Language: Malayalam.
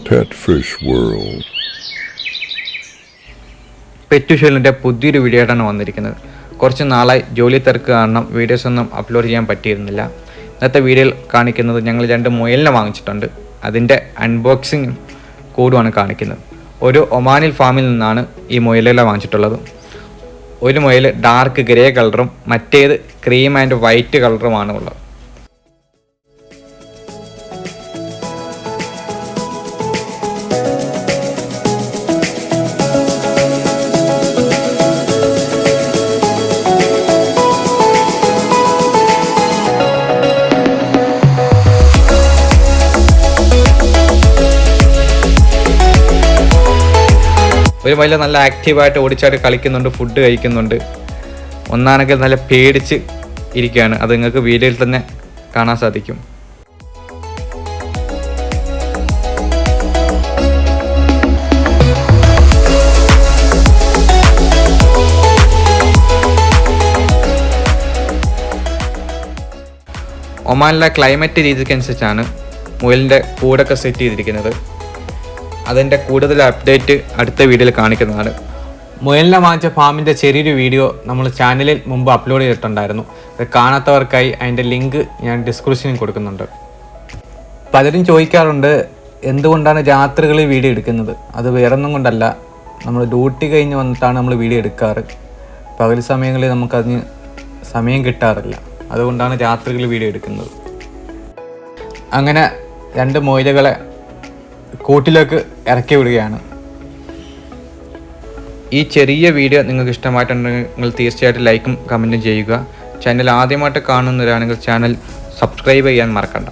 Petfish World. പെറ്റ്ഫിഷ്വോൾഡിൻ്റെ പുതിയൊരു വീഡിയോ ആയിട്ടാണ് വന്നിരിക്കുന്നത്. കുറച്ച് നാളായി ജോലി തിരക്ക് കാരണം വീഡിയോസൊന്നും അപ്ലോഡ് ചെയ്യാൻ പറ്റിയിരുന്നില്ല. ഇന്നത്തെ വീഡിയോയിൽ കാണിക്കുന്നത് ഞങ്ങൾ 2 മുയലിനെ വാങ്ങിച്ചിട്ടുണ്ട്. അതിൻ്റെ അൺബോക്സിങ് കൂടുമാണ് കാണിക്കുന്നത്. ഒരു ഒമാനിൽ ഫാമിൽ നിന്നാണ് ഈ മുയലുകളെ വാങ്ങിച്ചിട്ടുള്ളത്. ഒരു മുയൽ ഡാർക്ക് ഗ്രേ കളറും മറ്റേത് ക്രീം ആൻഡ് വൈറ്റ് കളറുമാണ് ഉള്ളത്. ഒരു മുയൽ നല്ല ആക്റ്റീവായിട്ട് ഓടിച്ചാടി കളിക്കുന്നുണ്ട്, ഫുഡ് കഴിക്കുന്നുണ്ട്. ഒന്നാണെങ്കിൽ നല്ല പേടിച്ച് ഇരിക്കുകയാണ്. അത് നിങ്ങൾക്ക് വീഡിയോയിൽ തന്നെ കാണാൻ സാധിക്കും. ഒമാനിലെ ക്ലൈമറ്റ് രീതിക്കനുസരിച്ചാണ് മുയലിൻ്റെ കൂടൊക്കെ സെറ്റ് ചെയ്തിരിക്കുന്നത്. അതിൻ്റെ കൂടുതൽ അപ്ഡേറ്റ് അടുത്ത വീഡിയോയിൽ കാണിക്കുന്നതാണ്. മുയലിനെ വാങ്ങിച്ച ഫാമിൻ്റെ ചെറിയൊരു വീഡിയോ നമ്മൾ ചാനലിൽ മുമ്പ് അപ്ലോഡ് ചെയ്തിട്ടുണ്ടായിരുന്നു. അത് കാണാത്തവർക്കായി അതിൻ്റെ ലിങ്ക് ഞാൻ ഡിസ്ക്രിപ്ഷനിൽ കൊടുക്കുന്നുണ്ട്. പലരും ചോദിക്കാറുണ്ട് എന്തുകൊണ്ടാണ് രാത്രികളിൽ വീഡിയോ എടുക്കുന്നത്. അത് വേറൊന്നും കൊണ്ടല്ല, നമ്മൾ ഡ്യൂട്ടി കഴിഞ്ഞ് വന്നിട്ടാണ് നമ്മൾ വീഡിയോ എടുക്കാറ്. പകൽ സമയങ്ങളിൽ നമുക്കതിന് സമയം കിട്ടാറില്ല. അതുകൊണ്ടാണ് രാത്രികളിൽ വീഡിയോ എടുക്കുന്നത്. അങ്ങനെ 2 മുയലുകളെ കൂട്ടിലേക്ക് ഇറക്കി വിടുകയാണ്. ഈ ചെറിയ വീഡിയോ നിങ്ങൾക്ക് ഇഷ്ടമായിട്ടുണ്ടെങ്കിൽ നിങ്ങൾ തീർച്ചയായിട്ടും ലൈക്കും കമൻറ്റും ചെയ്യുക. ചാനൽ ആദ്യമായിട്ട് കാണുന്നവരാണെങ്കിൽ ചാനൽ സബ്സ്ക്രൈബ് ചെയ്യാൻ മറക്കണ്ട.